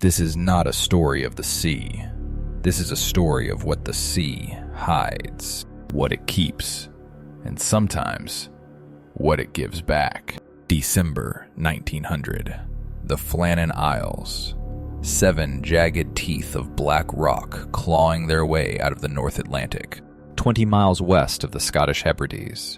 This is not a story of the sea. This is a story of what the sea hides, what it keeps, and sometimes what it gives back. December 1900. The Flannan Isles. 7 jagged teeth of black rock clawing their way out of the North Atlantic, 20 miles west of the Scottish Hebrides.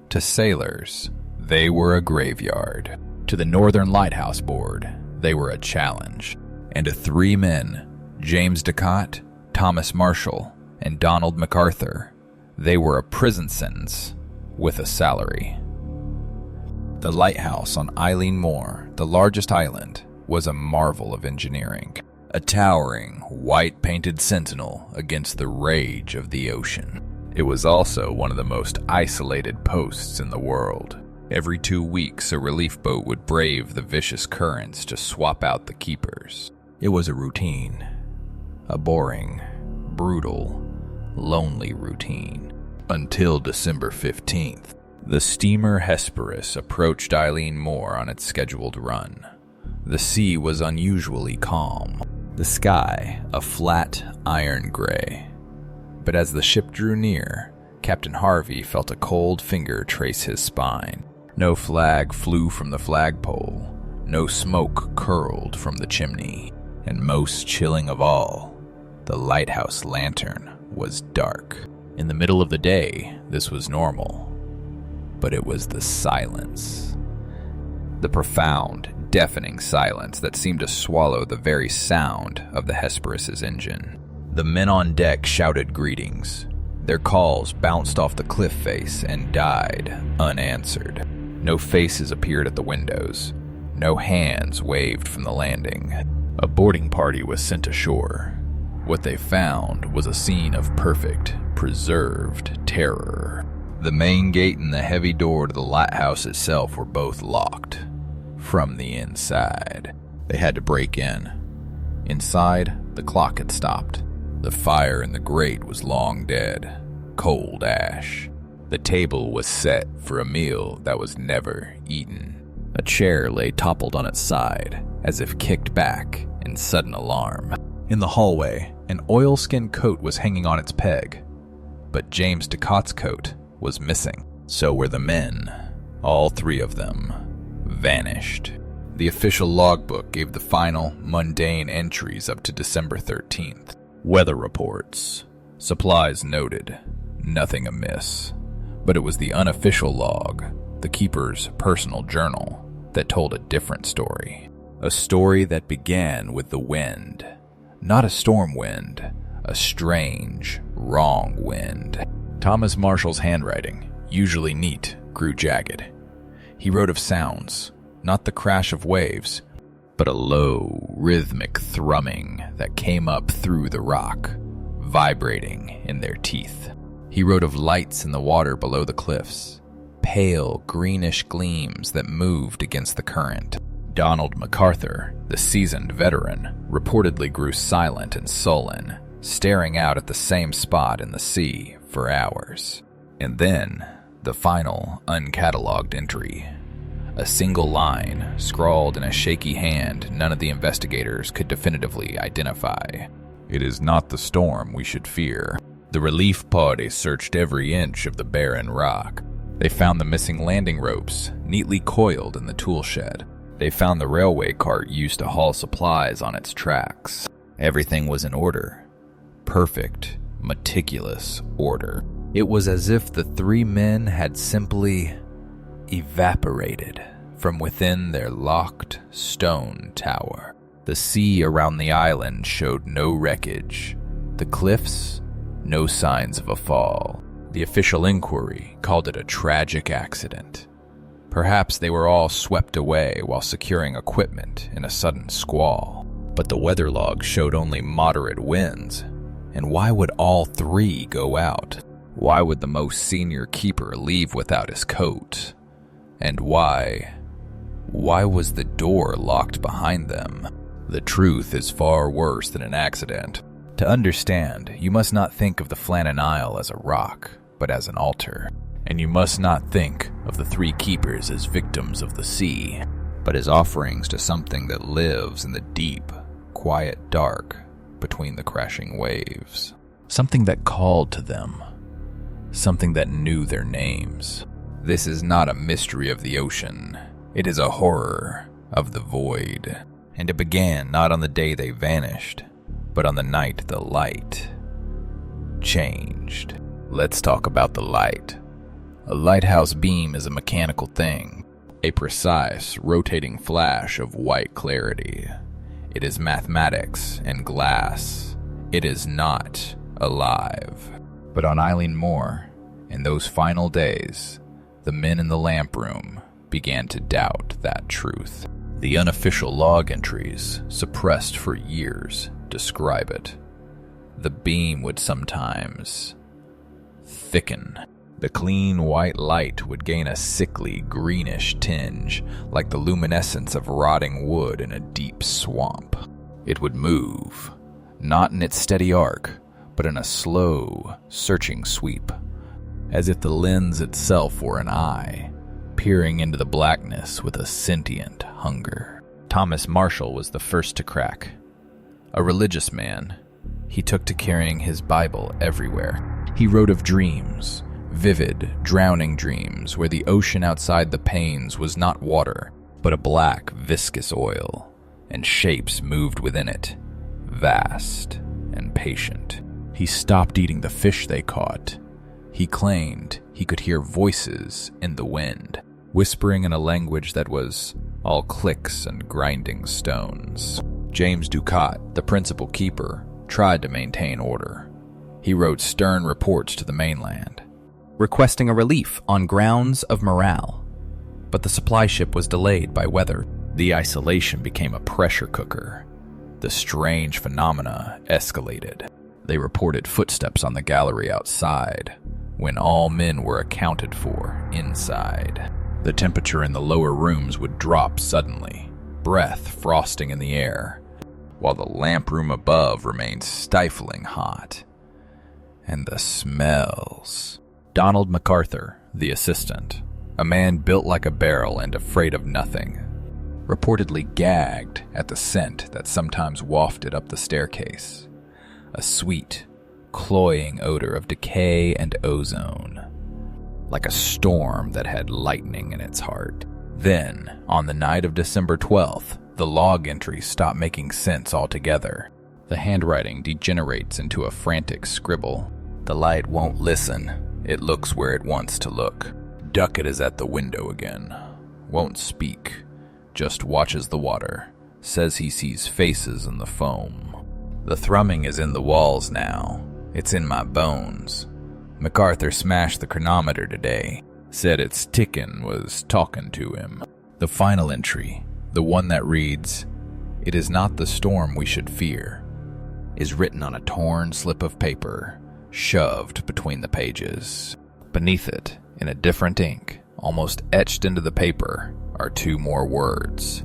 To sailors, they were a graveyard. To the Northern Lighthouse Board, they were a challenge. And to 3 men, James Ducat, Thomas Marshall, and Donald McArthur, they were a prison sentence with a salary. The lighthouse on Eileen Moor, the largest island, was a marvel of engineering, a towering, white-painted sentinel against the rage of the ocean. It was also one of the most isolated posts in the world. Every 2 weeks, a relief boat would brave the vicious currents to swap out the keepers. It was a routine, a boring, brutal, lonely routine. Until December 15th, the steamer Hesperus approached Eileen Moor on its scheduled run. The sea was unusually calm, the sky a flat iron gray. But as the ship drew near, Captain Harvey felt a cold finger trace his spine. No flag flew from the flagpole, no smoke curled from the chimney, and most chilling of all, the lighthouse lantern was dark. In the middle of the day, this was normal, but it was the silence. The profound, deafening silence that seemed to swallow the very sound of the Hesperus's engine. The men on deck shouted greetings. Their calls bounced off the cliff face and died unanswered. No faces appeared at the windows. No hands waved from the landing. A boarding party was sent ashore. What they found was a scene of perfect, preserved terror. The main gate and the heavy door to the lighthouse itself were both locked from the inside. They had to break in. Inside, the clock had stopped. The fire in the grate was long dead, cold ash. The table was set for a meal that was never eaten. A chair lay toppled on its side, as if kicked back in sudden alarm. In the hallway, an oilskin coat was hanging on its peg, but James Ducat's coat was missing. So were the men. All 3 of them vanished. The official logbook gave the final, mundane entries up to December 13th. Weather reports. Supplies noted. Nothing amiss. But it was the unofficial log, the keeper's personal journal, that told a different story. A story that began with the wind. Not a storm wind, a strange, wrong wind. Thomas Marshall's handwriting, usually neat, grew jagged. He wrote of sounds, not the crash of waves, but a low, rhythmic thrumming that came up through the rock, vibrating in their teeth. He wrote of lights in the water below the cliffs, pale, greenish gleams that moved against the current. Donald McArthur, the seasoned veteran, reportedly grew silent and sullen, staring out at the same spot in the sea for hours. And then, the final, uncatalogued entry. A single line, scrawled in a shaky hand none of the investigators could definitively identify. It is not the storm we should fear. The relief party searched every inch of the barren rock. They found the missing landing ropes, neatly coiled in the tool shed. They found the railway cart used to haul supplies on its tracks. Everything was in order. Perfect, meticulous order. It was as if the 3 men had simply evaporated from within their locked stone tower. The sea around the island showed no wreckage. The cliffs, no signs of a fall. The official inquiry called it a tragic accident. Perhaps they were all swept away while securing equipment in a sudden squall. But the weather log showed only moderate winds. And why would all 3 go out? Why would the most senior keeper leave without his coat? And why was the door locked behind them? The truth is far worse than an accident. To understand, you must not think of the Flannan Isle as a rock, but as an altar. And you must not think of the 3 keepers as victims of the sea, but as offerings to something that lives in the deep, quiet dark between the crashing waves. Something that called to them. Something that knew their names. This is not a mystery of the ocean. It is a horror of the void. And it began not on the day they vanished, but on the night the light changed. Let's talk about the light. A lighthouse beam is a mechanical thing, a precise, rotating flash of white clarity. It is mathematics and glass. It is not alive. But on Eileen Moore, in those final days, the men in the lamp room began to doubt that truth. The unofficial log entries, suppressed for years, describe it. The beam would sometimes thicken. The clean white light would gain a sickly greenish tinge, like the luminescence of rotting wood in a deep swamp. It would move, not in its steady arc, but in a slow, searching sweep, as if the lens itself were an eye, peering into the blackness with a sentient hunger. Thomas Marshall was the first to crack. A religious man, he took to carrying his Bible everywhere. He wrote of dreams, vivid, drowning dreams where the ocean outside the panes was not water, but a black, viscous oil, and shapes moved within it, vast and patient. He stopped eating the fish they caught. He claimed he could hear voices in the wind, whispering in a language that was all clicks and grinding stones. James Ducat, the principal keeper, tried to maintain order. He wrote stern reports to the mainland, requesting a relief on grounds of morale. But the supply ship was delayed by weather. The isolation became a pressure cooker. The strange phenomena escalated. They reported footsteps on the gallery outside, when all men were accounted for inside. The temperature in the lower rooms would drop suddenly, breath frosting in the air, while the lamp room above remained stifling hot. And the smells. Donald McArthur, the assistant, a man built like a barrel and afraid of nothing, reportedly gagged at the scent that sometimes wafted up the staircase. A sweet, cloying odor of decay and ozone, like a storm that had lightning in its heart. Then, on the night of December 12th, the log entries stop making sense altogether. The handwriting degenerates into a frantic scribble. The light won't listen. It looks where it wants to look. Ducat is at the window again. Won't speak. Just watches the water. Says he sees faces in the foam. The thrumming is in the walls now. It's in my bones. McArthur smashed the chronometer today. Said its ticking was talking to him. The final entry, the one that reads, "It is not the storm we should fear," is written on a torn slip of paper, shoved between the pages. Beneath it, in a different ink, almost etched into the paper, are two more words.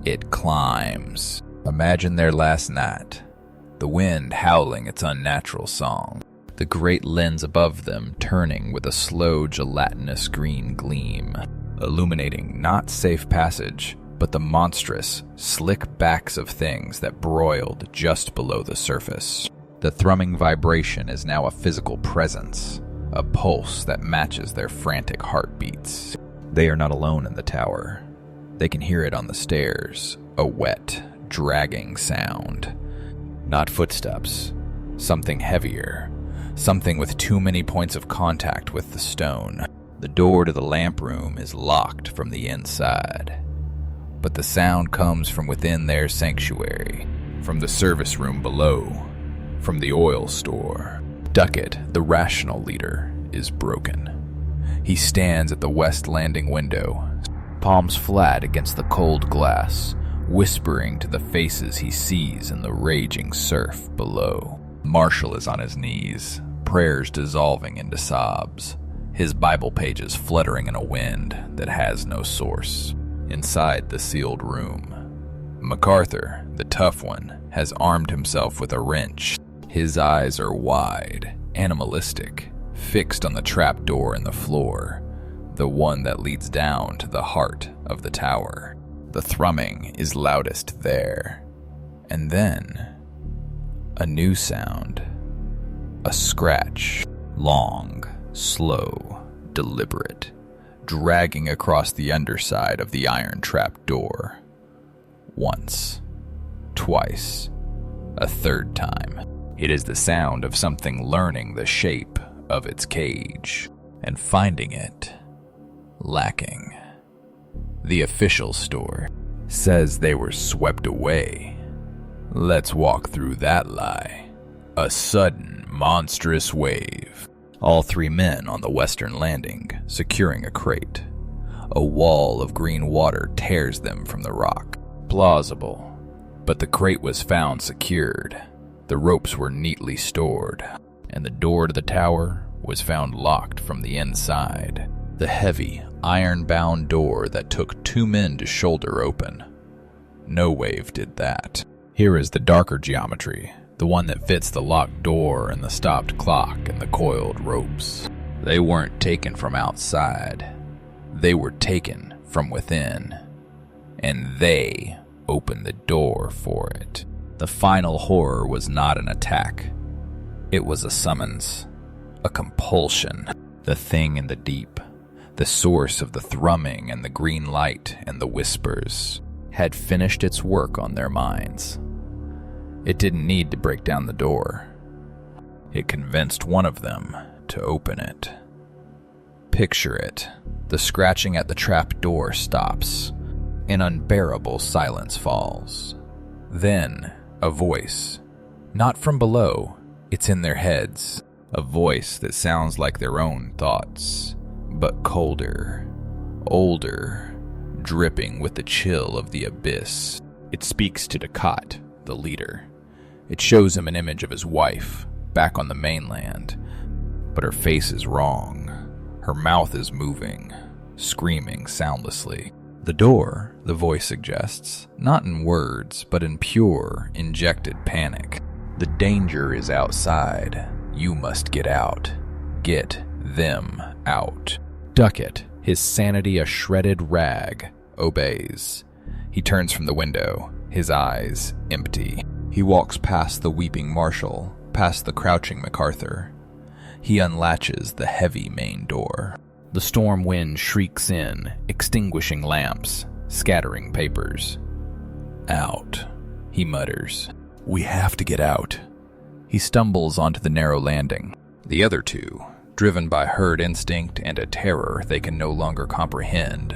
"It climbs." Imagine their last night, the wind howling its unnatural song, the great lens above them turning with a slow gelatinous green gleam, illuminating not safe passage, but the monstrous, slick backs of things that broiled just below the surface. The thrumming vibration is now a physical presence, a pulse that matches their frantic heartbeats. They are not alone in the tower. They can hear it on the stairs, a wet, dragging sound. Not footsteps, something heavier, something with too many points of contact with the stone. The door to the lamp room is locked from the inside, but the sound comes from within their sanctuary, from the service room below, from the oil store. Ducat, the rational leader, is broken. He stands at the west landing window, palms flat against the cold glass, whispering to the faces he sees in the raging surf below. Marshall is on his knees, prayers dissolving into sobs, his Bible pages fluttering in a wind that has no source. Inside the sealed room, McArthur, the tough one, has armed himself with a wrench. His eyes are wide, animalistic, fixed on the trap door in the floor, the one that leads down to the heart of the tower. The thrumming is loudest there, And then, a new sound. A scratch. Long, slow, deliberate, dragging across the underside of the iron trap door. Once, twice, a third time. It is the sound of something learning the shape of its cage and finding it lacking. The official store says they were swept away. Let's walk through that lie. A sudden, monstrous wave. All three men on the western landing, securing a crate. A wall of green water tears them from the rock. Plausible, but the crate was found secured. The ropes were neatly stored, and the door to the tower was found locked from the inside. The heavy, iron-bound door that took 2 men to shoulder open. No wave did that. Here is the darker geometry, the one that fits the locked door and the stopped clock and the coiled ropes. They weren't taken from outside. They were taken from within. And they opened the door for it. The final horror was not an attack. It was a summons, a compulsion. The thing in the deep, the source of the thrumming and the green light and the whispers, had finished its work on their minds. It didn't need to break down the door. It convinced one of them to open it. Picture it. The scratching at the trap door stops. An unbearable silence falls. Then, a voice. Not from below, it's in their heads. A voice that sounds like their own thoughts, but colder, older, dripping with the chill of the abyss. It speaks to Ducat, the leader. It shows him an image of his wife, back on the mainland. But her face is wrong. Her mouth is moving, screaming soundlessly. The door, the voice suggests, not in words, but in pure, injected panic. The danger is outside. You must get out. Get them out. Ducat, his sanity a shredded rag, obeys. He turns from the window, his eyes empty. He walks past the weeping Marshal, past the crouching McArthur. He unlatches the heavy main door. The storm wind shrieks in, extinguishing lamps, scattering papers. Out, he mutters. We have to get out. He stumbles onto the narrow landing. The other two, driven by herd instinct and a terror they can no longer comprehend,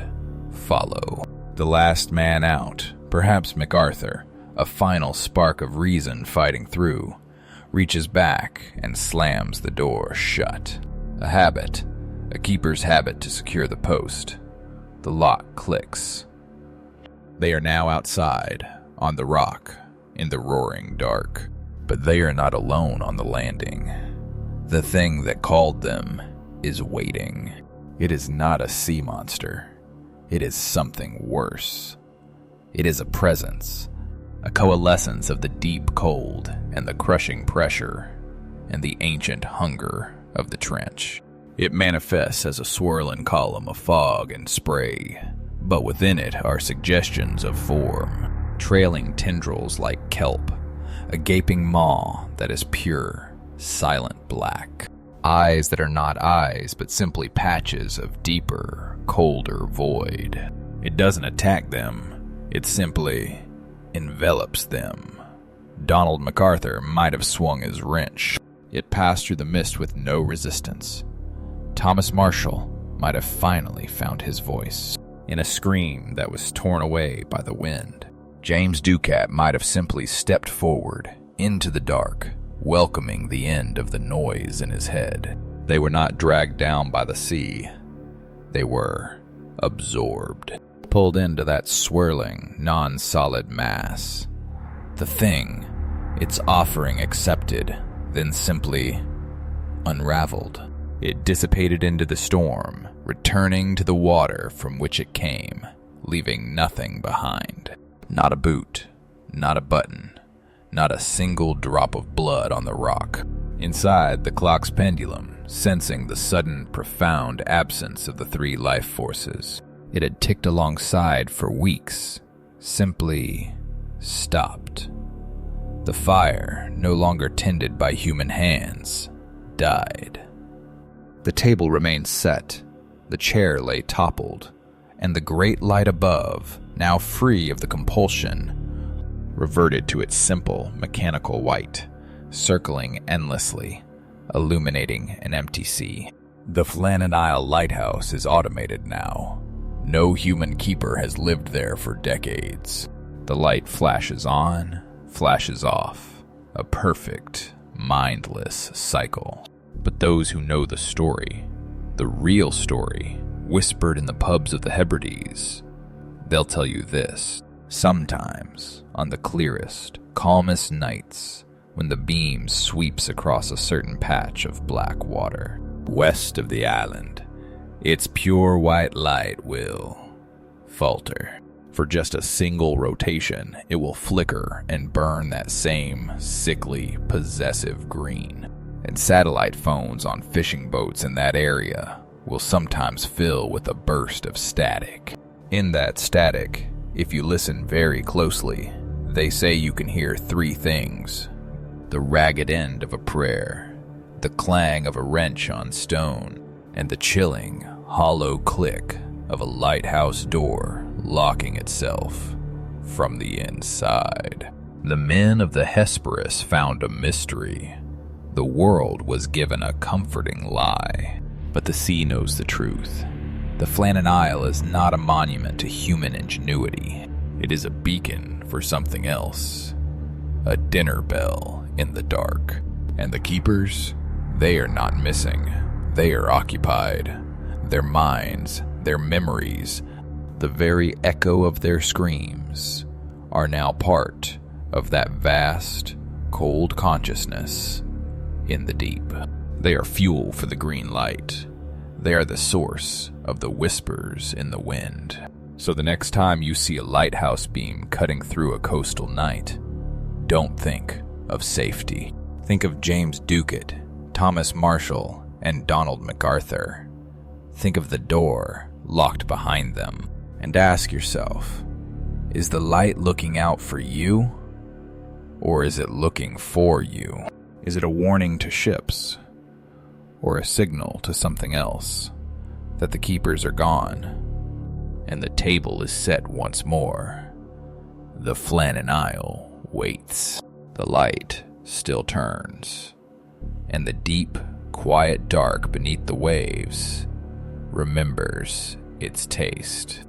follow. The last man out, perhaps McArthur, a final spark of reason fighting through, reaches back and slams the door shut. A habit. A keeper's habit to secure the post. The lock clicks. They are now outside, on the rock, in the roaring dark. But they are not alone on the landing. The thing that called them is waiting. It is not a sea monster. It is something worse. It is a presence, a coalescence of the deep cold and the crushing pressure and the ancient hunger of the trench. It manifests as a swirling column of fog and spray, but within it are suggestions of form, trailing tendrils like kelp, a gaping maw that is pure, silent black, eyes that are not eyes but simply patches of deeper, colder void. It doesn't attack them, it simply envelops them. Donald McArthur might have swung his wrench. It passed through the mist with no resistance. Thomas Marshall might have finally found his voice in a scream that was torn away by the wind. James Ducat might have simply stepped forward into the dark, welcoming the end of the noise in his head. They were not dragged down by the sea. They were absorbed, pulled into that swirling, non-solid mass. The thing, its offering accepted, then simply unraveled. It dissipated into the storm, returning to the water from which it came, leaving nothing behind. Not a boot, not a button, not a single drop of blood on the rock. Inside, the clock's pendulum, sensing the sudden, profound absence of the three life forces. It had ticked alongside for weeks, simply stopped. The fire, no longer tended by human hands, died. The table remained set, the chair lay toppled, and the great light above, now free of the compulsion, reverted to its simple, mechanical white, circling endlessly, illuminating an empty sea. The Flannan Isle Lighthouse is automated now. No human keeper has lived there for decades. The light flashes on, flashes off, a perfect, mindless cycle. But those who know the story, the real story, whispered in the pubs of the Hebridean, they'll tell you this. Sometimes, on the clearest, calmest nights, when the beam sweeps across a certain patch of black water, west of the island, its pure white light will falter. For just a single rotation, it will flicker and burn that same sickly, possessive green. And satellite phones on fishing boats in that area will sometimes fill with a burst of static. In that static, if you listen very closely, they say you can hear three things: the ragged end of a prayer, the clang of a wrench on stone, and the chilling, hollow click of a lighthouse door locking itself from the inside. The men of the Hesperus found a mystery. The world was given a comforting lie, but the sea knows the truth. The Flannan Isle is not a monument to human ingenuity. It is a beacon for something else, a dinner bell in the dark. And the keepers, they are not missing. They are occupied. Their minds, their memories, the very echo of their screams are now part of that vast, cold consciousness in the deep. They are fuel for the green light. They are the source of the whispers in the wind. So the next time you see a lighthouse beam cutting through a coastal night, don't think of safety. Think of James Ducat, Thomas Marshall, and Donald McArthur. Think of the door locked behind them, and ask yourself, is the light looking out for you, or is it looking for you? Is it a warning to ships, or a signal to something else, that the keepers are gone, and the table is set once more? The Flannan Isle waits. The light still turns, and the deep, quiet dark beneath the waves remembers its taste.